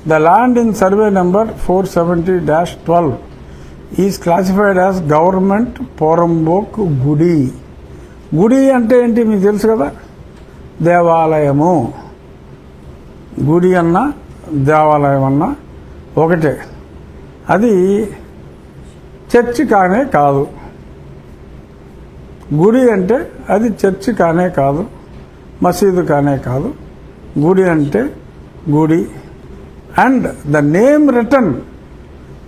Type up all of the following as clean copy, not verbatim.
The land in survey number 470-12 is classified as government Porambok Gudi. గుడి అంటే ఏంటి మీకు తెలుసు కదా, దేవాలయము. గుడి అన్న దేవాలయం అన్న ఒకటే. అది చర్చి కానే కాదు. గుడి అంటే అది చర్చి కానే కాదు, మసీదు కానే కాదు. గుడి అంటే గుడి. And the name written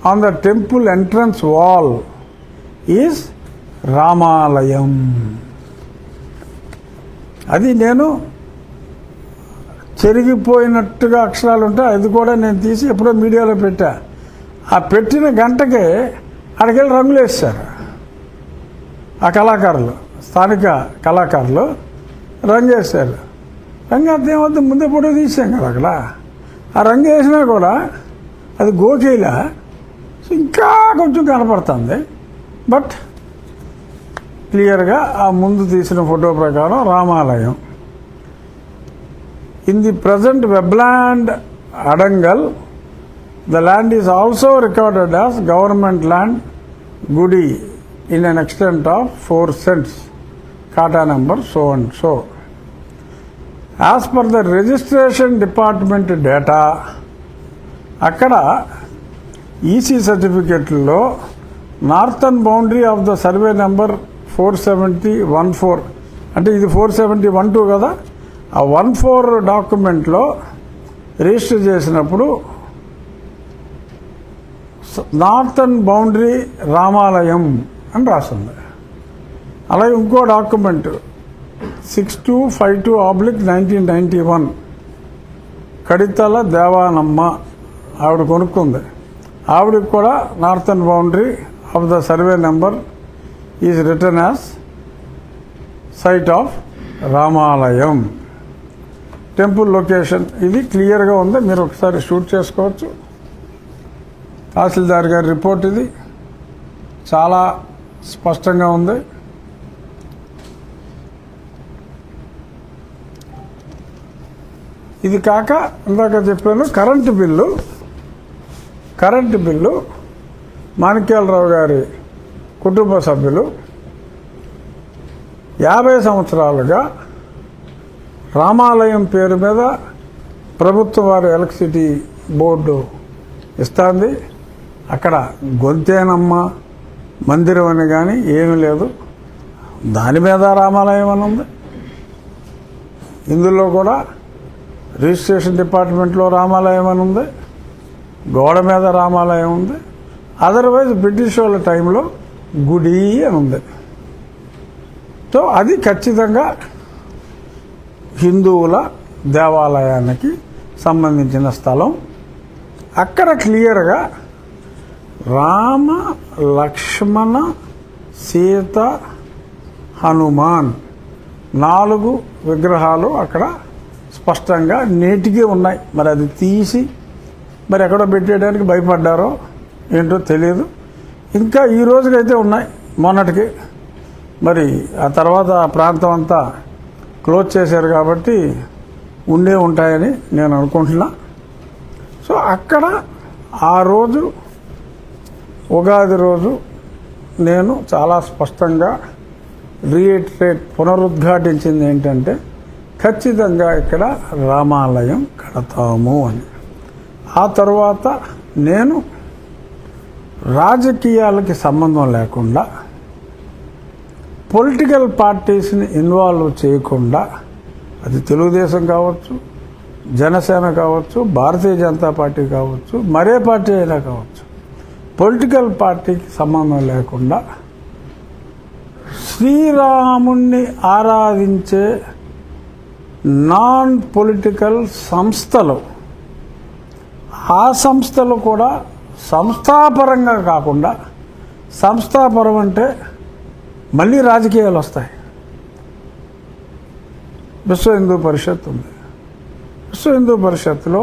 on the temple entrance wall is Ramalayam. అది నేను చెరిగిపోయినట్టుగా అక్షరాలు ఉంటాయి, అది కూడా నేను తీసి ఎప్పుడో మీడియాలో పెట్టా. ఆ పెట్టిన గంటకే అక్కడికి రంగులు వేస్తారు ఆ కళాకారులు, స్థానిక కళాకారులు రంగు వేస్తారు. రంగు అంత ఏమవుతుంది, ముందే ఫోటో తీసాం కదా అక్కడ. ఆ రంగు వేసినా కూడా అది గోకేలా ఇంకా కొంచెం కనపడుతుంది. బట్ క్లియర్గా ఆ ముందు తీసిన ఫోటో ప్రకారం రామాలయం. In the present webland adangal, the land is also recorded as government land గుడి in an extent of 4 cents, ఖాతా number so and so. As per the registration department data, అక్కడ ఈసీ సర్టిఫికెట్లో northern boundary of the survey number 470-14, అంటే ఇది 470-12 కదా, ఆ 14 డాక్యుమెంట్లో register చేసినప్పుడు నార్థన్ బౌండరీ రామాలయం అని రాస్తుంది. అలాగే ఇంకో డాక్యుమెంట్ 6252/1991 కడితల దేవానమ్మ ఆవిడ కొనుక్కుంది. ఆవిడకి కూడా northern boundary of the survey number is written as site of Ramalayam. Temple location ఇది క్లియర్గా ఉంది, మీరు ఒకసారి షూట్ చేసుకోవచ్చు. తహసీల్దార్ గారి రిపోర్ట్ ఇది చాలా స్పష్టంగా ఉంది. ఇది కాక ఇందాక చెప్పాను కరెంటు బిల్లు మాణిక్యాలరావు గారి కుటుంబ సభ్యులు 50 సంవత్సరాలుగా రామాలయం పేరు మీద ప్రభుత్వ వారి ఎలక్ట్రిసిటీ బోర్డు ఇస్తుంది. అక్కడ గొంతేనమ్మ మందిరం అని కానీ ఏమీ లేదు, దాని మీద రామాలయం అని ఉంది. ఇందులో కూడా రిజిస్ట్రేషన్ డిపార్ట్మెంట్లో రామాలయం అని ఉంది, గోడ మీద రామాలయం ఉంది. అదర్వైజ్ బ్రిటిష్ వాళ్ళ టైంలో గుడి అని ఉంది. సో అది ఖచ్చితంగా హిందువుల దేవాలయానికి సంబంధించిన స్థలం. అక్కడ క్లియర్గా రామ లక్ష్మణ సీత హనుమాన్ 4 విగ్రహాలు అక్కడ స్పష్టంగా నేటికి ఉన్నాయి. మరి అది తీసి మరి ఎక్కడో పెట్టేయడానికి భయపడ్డారో ఏంటో తెలియదు. ఇంకా ఈ రోజుకైతే ఉన్నాయి, మొన్నటికి. మరి ఆ తర్వాత ఆ ప్రాంతం అంతా క్లోజ్ చేశారు కాబట్టి ఉండే ఉంటాయని నేను అనుకుంటున్నా. సో అక్కడ ఆ రోజు ఉగాది రోజు నేను చాలా స్పష్టంగా పునరుద్ఘాటించింది ఏంటంటే ఖచ్చితంగా ఇక్కడ రామాలయం కడతాము అని. ఆ తర్వాత నేను రాజకీయాలకి సంబంధం లేకుండా, పొలిటికల్ పార్టీస్ని ఇన్వాల్వ్ చేయకుండా, అది తెలుగుదేశం కావచ్చు, జనసేన కావచ్చు, భారతీయ జనతా పార్టీ కావచ్చు, మరే పార్టీ అయినా కావచ్చు, పొలిటికల్ పార్టీకి సంబంధం లేకుండా శ్రీరాముణ్ణి ఆరాధించే నాన్ పొలిటికల్ సంస్థలు, ఆ సంస్థలు కూడా సంస్థాపరంగా కాకుండా, సంస్థాపరం అంటే మళ్ళీ రాజకీయాలు వస్తాయి. విశ్వ హిందూ పరిషత్ ఉంది. విశ్వ హిందూ పరిషత్తులో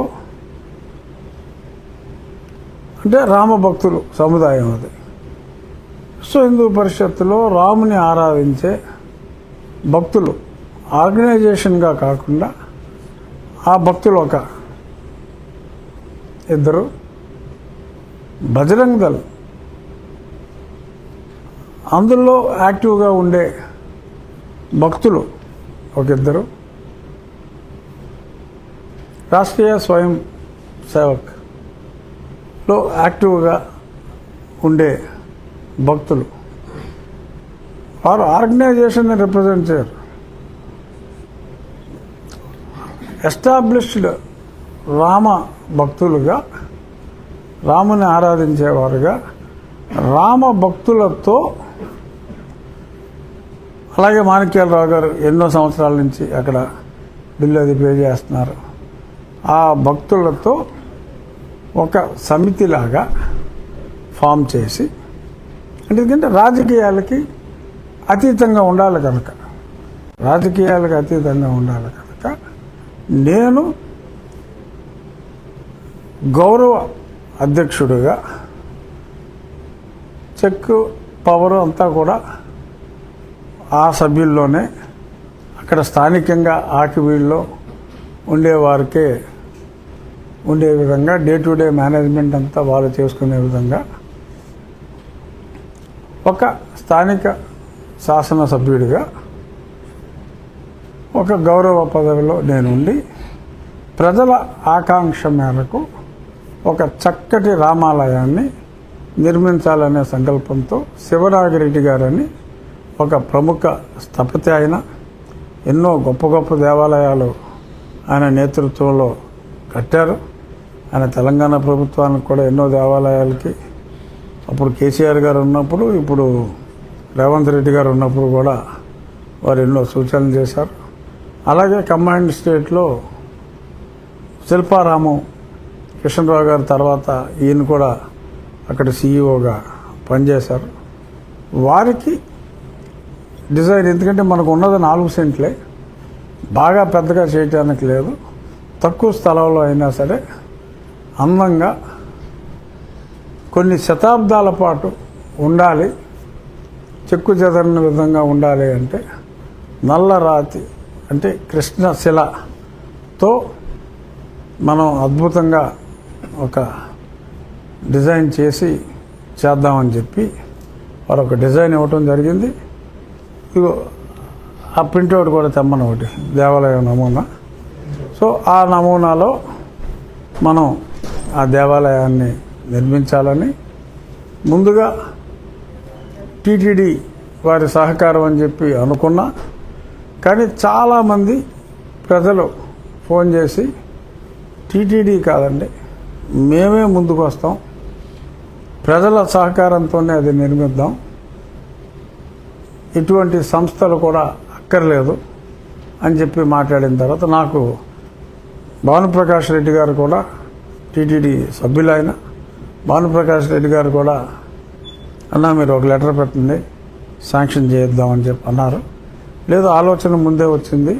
అంటే రామభక్తులు సముదాయం అది. విశ్వ హిందూ పరిషత్తులో రాముని ఆరాధించే భక్తులు ఆర్గనైజేషన్గా కాకుండా ఆ భక్తులు ఒక 2, బజరంగ్ దళ్ అందులో యాక్టివ్గా ఉండే భక్తులు ఒక 2, రాష్ట్రీయ స్వయం సేవక్లో యాక్టివ్గా ఉండే భక్తులు, వారు ఆర్గనైజేషన్ని రిప్రజెంట్ చేయరు. ఎస్టాబ్లిష్డ్ రామ భక్తులుగా, రాముని ఆరాధించేవారుగా, రామ భక్తులతో, అలాగే మాణిక్యాలరావు గారు ఎన్నో సంవత్సరాల నుంచి అక్కడ బిల్లు అది పే చేస్తున్నారు. ఆ భక్తులతో ఒక సమితిలాగా ఫామ్ చేసి, ఎందుకంటే రాజకీయాలకి అతీతంగా ఉండాలి కనుక, రాజకీయాలకు అతీతంగా ఉండాలి కనుక నేను గౌరవ అధ్యక్షుడిగా చెక్ పవర్ అంతా కూడా ఆ సభ్యుల్లోనే, అక్కడ స్థానికంగా ఆకివీళ్ళలో ఉండేవారికే ఉండే విధంగా, డే టు డే మేనేజ్మెంట్ అంతా వాళ్ళు చేసుకునే విధంగా ఒక స్థానిక శాసనసభ్యుడిగా ఒక గౌరవ పదవిలో నేనుండి ప్రజల ఆకాంక్ష మేరకు ఒక చక్కటి రామాలయాన్ని నిర్మించాలనే సంకల్పంతో శివరాగిరెడ్డి గారని ఒక ప్రముఖ స్థపతి, ఆయన ఎన్నో గొప్ప గొప్ప దేవాలయాలు ఆయన నేతృత్వంలో కట్టారు. ఆయన తెలంగాణ ప్రభుత్వానికి కూడా ఎన్నో దేవాలయాలకి, అప్పుడు కేసీఆర్ గారు ఉన్నప్పుడు, ఇప్పుడు రేవంత్ రెడ్డి గారు ఉన్నప్పుడు కూడా వారు ఎన్నో సూచనలు చేశారు. అలాగే కంబైన్డ్ స్టేట్లో శిల్పారామం కృష్ణరావు గారి తర్వాత ఈయన కూడా అక్కడ సీఈఓగా పనిచేశారు. వారికి డిజైన్, ఎందుకంటే మనకు ఉన్నది 4 సెంట్లే, బాగా పెద్దగా చేయటానికి లేదు, తక్కువ స్థలంలో అయినా సరే అందంగా కొన్ని శతాబ్దాల పాటు ఉండాలి, చెక్కు చెదరని విధంగా ఉండాలి అంటే నల్లరాతి అంటే కృష్ణశిలతో మనం అద్భుతంగా ఒక డిజైన్ చేసి చేద్దామని చెప్పి వారు ఒక డిజైన్ ఇవ్వటం జరిగింది. ఇగో ఆ ప్రింట్అవుట్ కూడా తెమ్మని ఒకటి దేవాలయం నమూనా. సో ఆ నమూనాలో మనం ఆ దేవాలయాన్ని నిర్మించాలని ముందుగా టీటీడీ వారి సహకారం అని చెప్పి అనుకున్నా. కానీ చాలామంది ప్రజలు ఫోన్ చేసి టీటీడీ కాదండి, మేమే ముందుకు వస్తాం, ప్రజల సహకారంతోనే అది నిర్మిద్దాం, ఇటువంటి సంస్థలు కూడా అక్కర్లేదు అని చెప్పి మాట్లాడిన తర్వాత నాకు భానుప్రకాష్ రెడ్డి గారు కూడా టీటీడీ సభ్యులైన భానుప్రకాష్ రెడ్డి గారు కూడా అన్నా మీరు ఒక లెటర్ పెట్టండి శాంక్షన్ చేద్దామని చెప్పి అన్నారు. లేదు, ఆలోచన ముందే వచ్చింది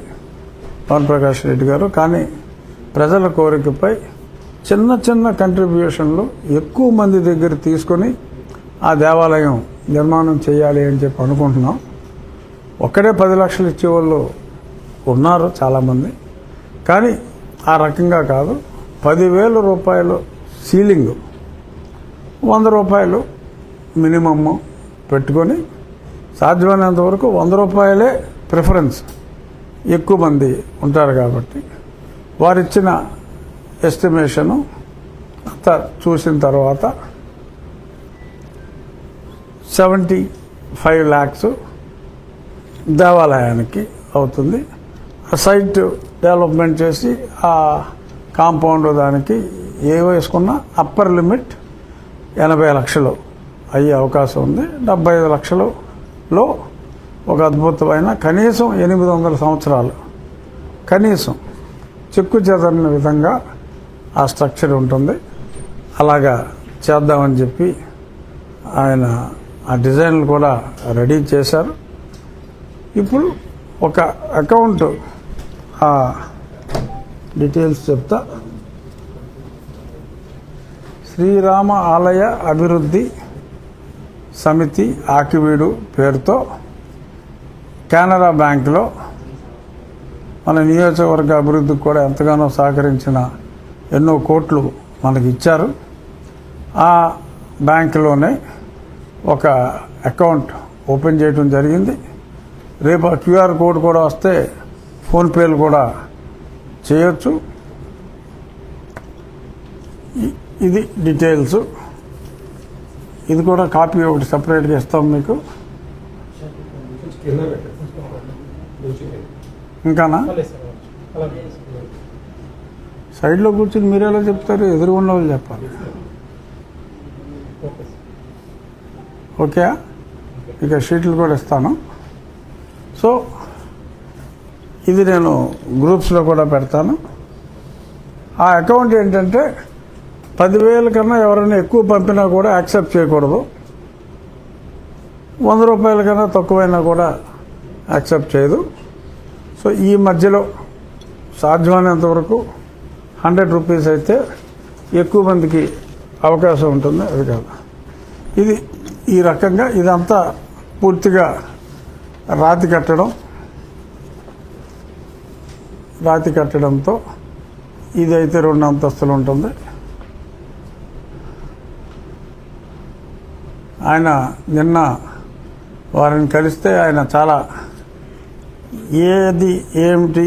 భానుప్రకాష్ రెడ్డి గారు, కానీ ప్రజల కోరికపై చిన్న చిన్న కంట్రిబ్యూషన్లు ఎక్కువ మంది దగ్గర తీసుకొని ఆ దేవాలయం నిర్మాణం చేయాలి అని చెప్పి అనుకుంటున్నాం. ఒక్కడే 10 లక్షలు ఇచ్చేవాళ్ళు ఉన్నారు చాలామంది, కానీ ఆ రకంగా కాదు, 10,000 రూపాయలు సీలింగ్, 100 రూపాయలు మినిమమ్ పెట్టుకొని సాధ్యమైనంత వరకు 100 రూపాయలే ప్రిఫరెన్స్, ఎక్కువ మంది ఉంటారు కాబట్టి వారిచ్చిన ఎస్టిమేషను అంతా చూసిన తర్వాత 75 lakhs దేవాలయానికి అవుతుంది. ఆ సైట్ డెవలప్మెంట్ చేసి ఆ కాంపౌండ్ దానికి ఏ వేసుకున్నా అప్పర్ లిమిట్ 80 లక్షలు అయ్యే అవకాశం ఉంది. 75 లక్షలలో ఒక అద్భుతమైన కనీసం 800 సంవత్సరాలు కనీసం చెక్కు చెదరని విధంగా ఆ స్ట్రక్చర్ ఉంటుంది. అలాగా చేద్దామని చెప్పి ఆయన ఆ డిజైన్లు కూడా రెడీ చేశారు. ఇప్పుడు ఒక అకౌంట్ ఆ డీటెయిల్స్ చెప్తా. శ్రీరామ ఆలయ అభివృద్ధి సమితి ఆకివీడు పేరుతో కెనరా బ్యాంకులో మన నియోజకవర్గ అభివృద్ధికి కూడా ఎంతగానో సహకరించిన ఎన్నో కోట్లు మనకి ఇచ్చారు. ఆ బ్యాంకులోనే ఒక అకౌంట్ ఓపెన్ చేయడం జరిగింది. రేపు ఆ క్యూఆర్ కోడ్ కూడా వస్తే ఫోన్పేలు కూడా చేయొచ్చు. ఇది డీటెయిల్స్. ఇది కూడా కాపీ ఒకటి సపరేట్గా ఇస్తాం మీకు. ఇంకానా సైడ్లో కూర్చుని మీరు ఎలా చెప్తారు? ఎదురుగున్న వాళ్ళు చెప్పాలి. ఓకే, ఇక షీట్లు కూడా ఇస్తాను. సో ఇది నేను గ్రూప్స్లో కూడా పెడతాను. ఆ అకౌంట్ ఏంటంటే 10,000 కన్నా ఎవరైనా ఎక్కువ పంపినా కూడా యాక్సెప్ట్ చేయకూడదు. 100 రూపాయల కన్నా తక్కువైనా కూడా యాక్సెప్ట్ చేయదు. సో ఈ మధ్యలో సాధ్యమైనంత వరకు 100 రూపీస్ అయితే ఎక్కువ మందికి అవకాశం ఉంటుంది. అది కాదు, ఇది ఈ రకంగా ఇదంతా పూర్తిగా రాతి కట్టడంతో ఇదైతే 2 అంతస్తులు ఉంటుంది. ఆయన నిన్న వారిని కలిస్తే ఆయన చాలా ఏది ఏమిటి,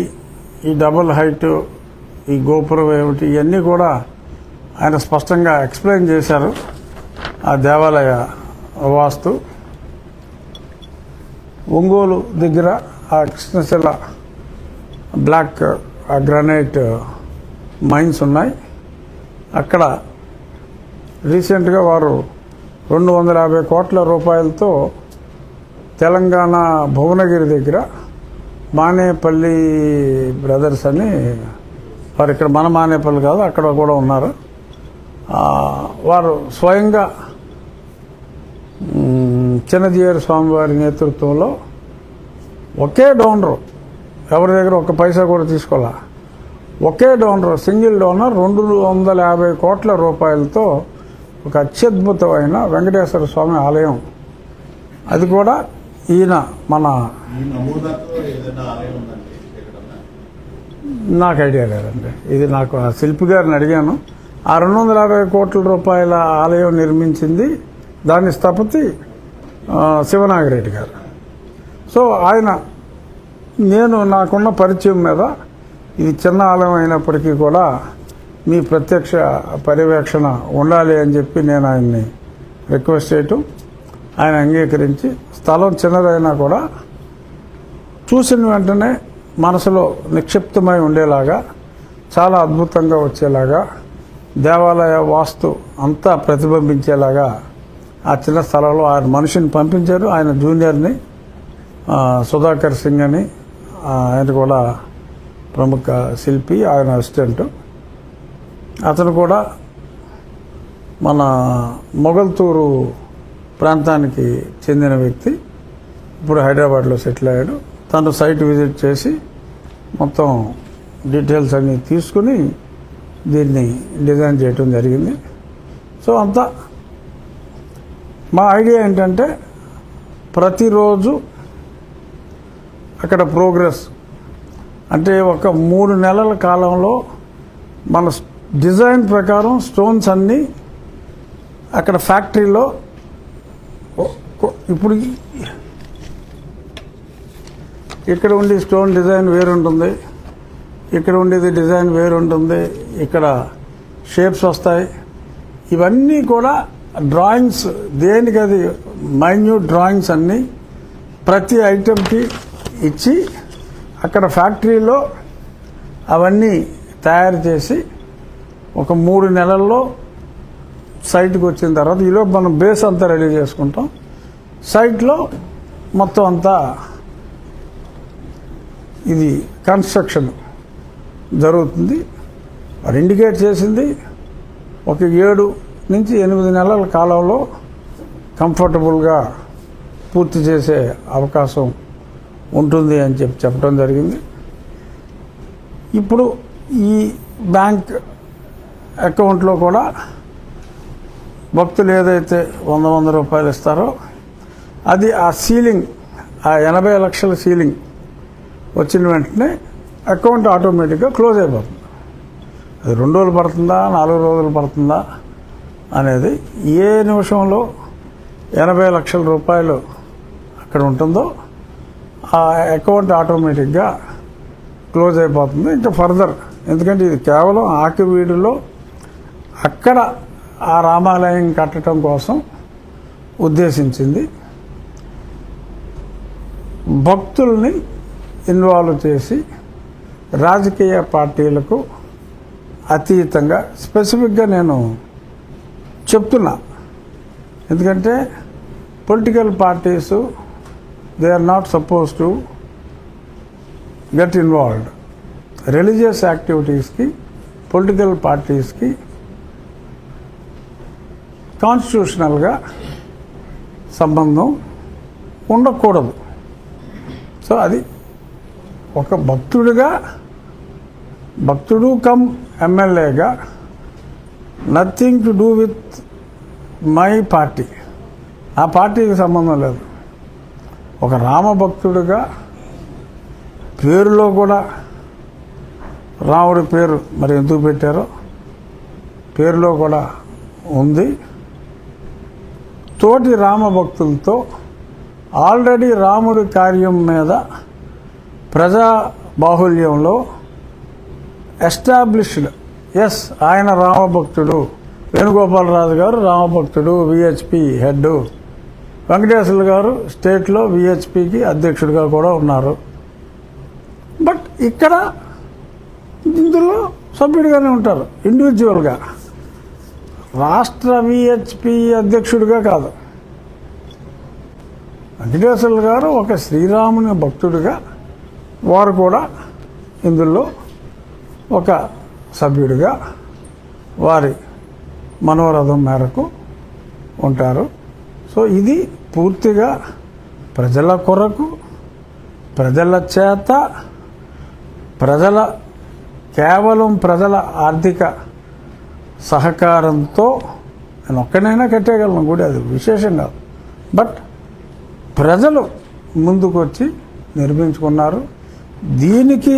ఈ డబుల్ హైట్, ఈ గోపురం ఏమిటి, ఇవన్నీ కూడా ఆయన స్పష్టంగా ఎక్స్ప్లెయిన్ చేశారు. ఆ దేవాలయ వాస్తు ఒంగోలు దగ్గర ఆ కృష్ణశిల బ్లాక్ గ్రానైట్ మైన్స్ ఉన్నాయి. అక్కడ రీసెంట్గా వారు 250 కోట్ల రూపాయలతో తెలంగాణ భువనగిరి దగ్గర మానేపల్లి బ్రదర్స్ అని వారు, ఇక్కడ మన మానేపల్లి కాదు, అక్కడ కూడా ఉన్నారు. వారు స్వయంగా చిన్నజీయర్ స్వామివారి నేతృత్వంలో ఒకే డోనరు, ఎవరి దగ్గర ఒక్క పైసా కూడా తీసుకోవాలా, ఒకే డోనర్, సింగిల్ డోనర్ 250 కోట్ల రూపాయలతో ఒక అత్యద్భుతమైన వెంకటేశ్వర స్వామి ఆలయం. అది కూడా ఈయన మన నాకు ఐడియా లేదండి. ఇది నాకు ఆ శిల్పి గారిని అడిగాను. ఆ 250 కోట్ల రూపాయల ఆలయం నిర్మించింది, దాని స్థపతి శివనాగిరెడ్డి గారు. సో ఆయన, నేను నాకున్న పరిచయం మీద ఇది చిన్న ఆలయం అయినప్పటికీ కూడా మీ ప్రత్యక్ష పర్యవేక్షణ ఉండాలి అని చెప్పి నేను ఆయన్ని రిక్వెస్ట్ చేయటం, ఆయన అంగీకరించి స్థలం చిన్నదైనా కూడా చూసిన వెంటనే మనసులో నిక్షిప్తమై ఉండేలాగా, చాలా అద్భుతంగా వచ్చేలాగా, దేవాలయ వాస్తు అంతా ప్రతిబింబించేలాగా ఆ చిన్న స్థలంలో ఆయన మనిషిని పంపించారు. ఆయన జూనియర్ని సుధాకర్ సింగ్ అని, ఆయన కూడా ప్రముఖ శిల్పి, ఆయన అసిస్టెంట్. అతను కూడా మన మొగల్తూరు ప్రాంతానికి చెందిన వ్యక్తి, ఇప్పుడు హైదరాబాద్లో సెటిల్ అయ్యాడు. తను సైట్ విజిట్ చేసి మొత్తం డీటెయిల్స్ అన్నీ తీసుకుని దీన్ని డిజైన్ చేయటం జరిగింది. సో అంతా మా ఐడియా ఏంటంటే ప్రతిరోజు అక్కడ ప్రోగ్రెస్, అంటే ఒక 3 నెలల కాలంలో మన డిజైన్ ప్రకారం స్టోన్స్ అన్నీ అక్కడ ఫ్యాక్టరీలో, ఇప్పుడు ఇక్కడ ఉండే స్టోన్ డిజైన్ వేరుంటుంది, ఇక్కడ ఉండేది డిజైన్ వేరుంటుంది, ఇక్కడ షేప్స్ వస్తాయి. ఇవన్నీ కూడా డ్రాయింగ్స్, దేనికి అది మైన్యూట్ డ్రాయింగ్స్ అన్నీ ప్రతి ఐటెంకి ఇచ్చి అక్కడ ఫ్యాక్టరీలో అవన్నీ తయారు చేసి ఒక 3 నెలల్లో సైట్కి వచ్చిన తర్వాత, ఈలోపు మనం బేస్ అంతా రెడీ చేసుకుంటాం. సైట్లో మొత్తం అంతా ఇది కన్స్ట్రక్షన్ జరుగుతుంది. వారు ఇండికేట్ చేసింది ఒక 7 నుంచి 8 నెలల కాలంలో కంఫర్టబుల్గా పూర్తి చేసే అవకాశం ఉంటుంది అని చెప్పడం జరిగింది. ఇప్పుడు ఈ బ్యాంక్ అకౌంట్లో కూడా భక్తులు ఏదైతే 100 రూపాయలు ఇస్తారో అది ఆ సీలింగ్, ఆ 80 లక్షల సీలింగ్ వచ్చిన వెంటనే అకౌంట్ ఆటోమేటిక్గా క్లోజ్ అయిపోతుంది. అది 2 రోజులు పడుతుందా 4 రోజులు పడుతుందా అనేది ఏ నిమిషంలో 80 లక్షల రూపాయలు అక్కడ ఉంటుందో ఆ అకౌంట్ ఆటోమేటిక్గా క్లోజ్ అయిపోతుంది. ఇంకా ఫర్దర్, ఎందుకంటే ఇది కేవలం ఆకివీడులో అక్కడ ఆ రామాలయం కట్టడం కోసం ఉద్దేశించింది. భక్తుల్ని ఇన్వాల్వ్ చేసి రాజకీయ పార్టీలకు అతీతంగా స్పెసిఫిక్గా నేను చెప్తున్నా. ఎందుకంటే political parties they are not suppose to get involved. Religious యాక్టివిటీస్కి పొలిటికల్ పార్టీస్కి కాన్స్టిట్యూషనల్గా సంబంధం ఉండకూడదు. సో అది ఒక భక్తుడు కమ్ ఎమ్మెల్యేగా nothing to do with my party, ఆ పార్టీకి సంబంధం లేదు. ఒక రామభక్తుడిగా పేరులో కూడా రాముడి పేరు మరి ఎందుకు పెట్టారో పేరులో కూడా ఉంది. తోటి రామభక్తులతో ఆల్రెడీ రాముడి కార్యం మీద ప్రజా బాహుల్యంలో ఎస్టాబ్లిష్డ్, ఎస్ ఆయన రామభక్తుడు, వేణుగోపాలరాజు గారు రామభక్తుడు, విహెచ్పి హెడ్, వెంకటేశ్వర్లు గారు స్టేట్లో విహెచ్పికి అధ్యక్షుడిగా కూడా ఉన్నారు. బట్ ఇక్కడ ఇందులో సభ్యుడిగానే ఉంటారు ఇండివిజువల్గా, రాష్ట్ర విహెచ్పి అధ్యక్షుడిగా కాదు. వెంకటేశ్వర్లు గారు ఒక శ్రీరాముని భక్తుడిగా వారు కూడా ఇందులో ఒక సభ్యుడిగా వారి మనోరథం మేరకు ఉంటారు. సో ఇది పూర్తిగా ప్రజల కొరకు, ప్రజల చేత, కేవలం ప్రజల ఆర్థిక సహకారంతో నేను ఒక్కనైనా కట్టేయగలను గుడి, అది విశేషం కాదు. బట్ ప్రజలు ముందుకొచ్చి నిర్మించుకున్నారు. దీనికి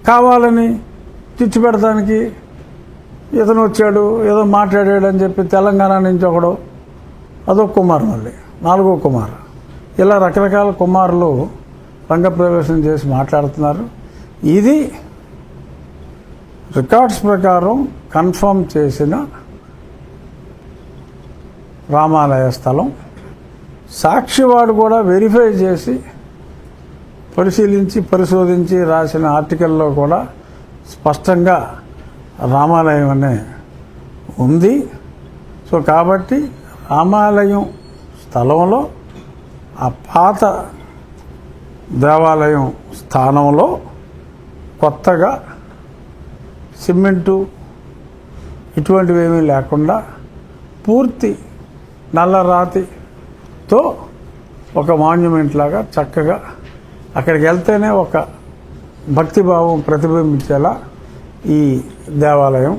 కావాలని చిచ్చు పెడతానికి ఇతను వచ్చాడు, ఏదో మాట్లాడాడు అని చెప్పి తెలంగాణ నుంచి ఒకడు, అదొక కుమారు, మళ్ళీ 4వ కుమారు, ఇలా రకరకాల కుమారులు రంగప్రవేశం చేసి మాట్లాడుతున్నారు. ఇది రికార్డ్స్ ప్రకారం కన్ఫర్మ్ చేసిన రామాలయ స్థలం. సాక్షివాడు కూడా వెరిఫై చేసి పరిశోధించి రాసిన ఆర్టికల్లో కూడా స్పష్టంగా రామాలయం అనే ఉంది. సో కాబట్టి రామాలయం స్థలంలో ఆ పాత దేవాలయం స్థానంలో కొత్తగా సిమెంటు ఇటువంటివి ఏమీ లేకుండా పూర్తి నల్లరాతితో ఒక మాన్యుమెంట్ లాగా చక్కగా అక్కడికి వెళ్తేనే ఒక భక్తిభావం ప్రతిబింబించేలా ఈ దేవాలయం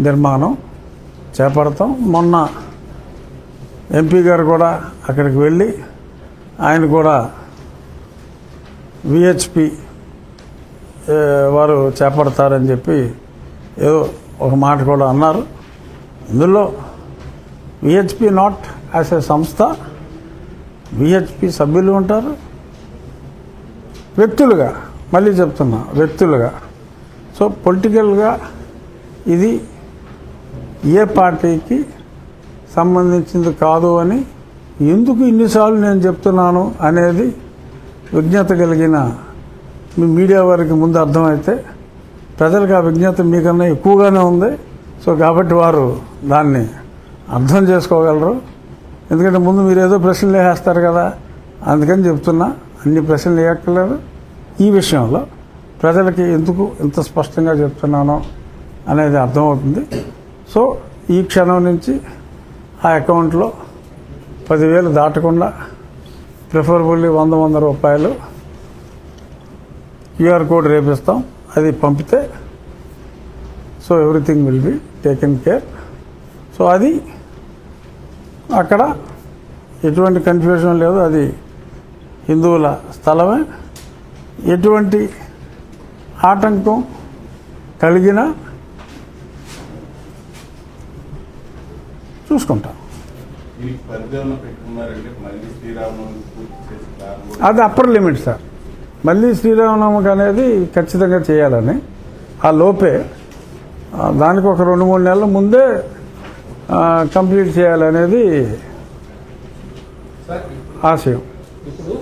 నిర్మాణం చేపడతాం. మొన్న ఎంపీ గారు కూడా అక్కడికి వెళ్ళి ఆయన కూడా విహెచ్పి వారు చేపడతారని చెప్పి ఏదో ఒక మాట కూడా అన్నారు. ఇందులో విహెచ్పి నాట్ యాజ్ ఏ సంస్థ, విహెచ్పి సభ్యులు ఉంటారు, వ్యక్తులుగా, మళ్ళీ చెప్తున్నా వ్యక్తులుగా. సో పొలిటికల్గా ఇది ఏ పార్టీకి సంబంధించింది కాదు అని ఎందుకు ఇన్నిసార్లు నేను చెప్తున్నాను అనేది విజ్ఞత కలిగిన మీ మీడియా వారికి ముందు అర్థమైతే ప్రజలకు ఆ విజ్ఞత మీకన్నా ఎక్కువగానే ఉంది. సో కాబట్టి వారు దాన్ని అర్థం చేసుకోగలరు. ఎందుకంటే ముందు మీరు ఏదో ప్రశ్నలు వేస్తారు కదా, అందుకని చెప్తున్నా. అన్ని ప్రశ్నలు వేయక్కర్లేదు. ఈ విషయంలో ప్రజలకి ఎందుకు ఇంత స్పష్టంగా చెప్తున్నానో అనేది అర్థమవుతుంది. సో ఈ క్షణం నుంచి ఆ అకౌంట్లో 10,000 దాటకుండా ప్రిఫరబుల్లీ 100 రూపాయలు క్యూఆర్ కోడ్ రేపిస్తాం. అది పంపితే so everything will be taken care. So అది అక్కడ ఎటువంటి కన్ఫ్యూజన్ లేదు. అది హిందువుల స్థలమే. ఎటువంటి ఆటంకం కలిగిన చూసుకుంటాం. ఈ పరిధిలో పెట్టుకున్నారంటే మళ్ళీ శ్రీరామనవమి పూర్తి చేసి ప్రారంభం అది అప్పర్ లిమిట్ సార్. మళ్ళీ శ్రీరామనవమికి అనేది ఖచ్చితంగా చేయాలని ఆ లోపే దానికి ఒక 2-3 నెలల ముందే కంప్లీట్ చేయాలనేది సార్ ఆశయం. ఇప్పుడు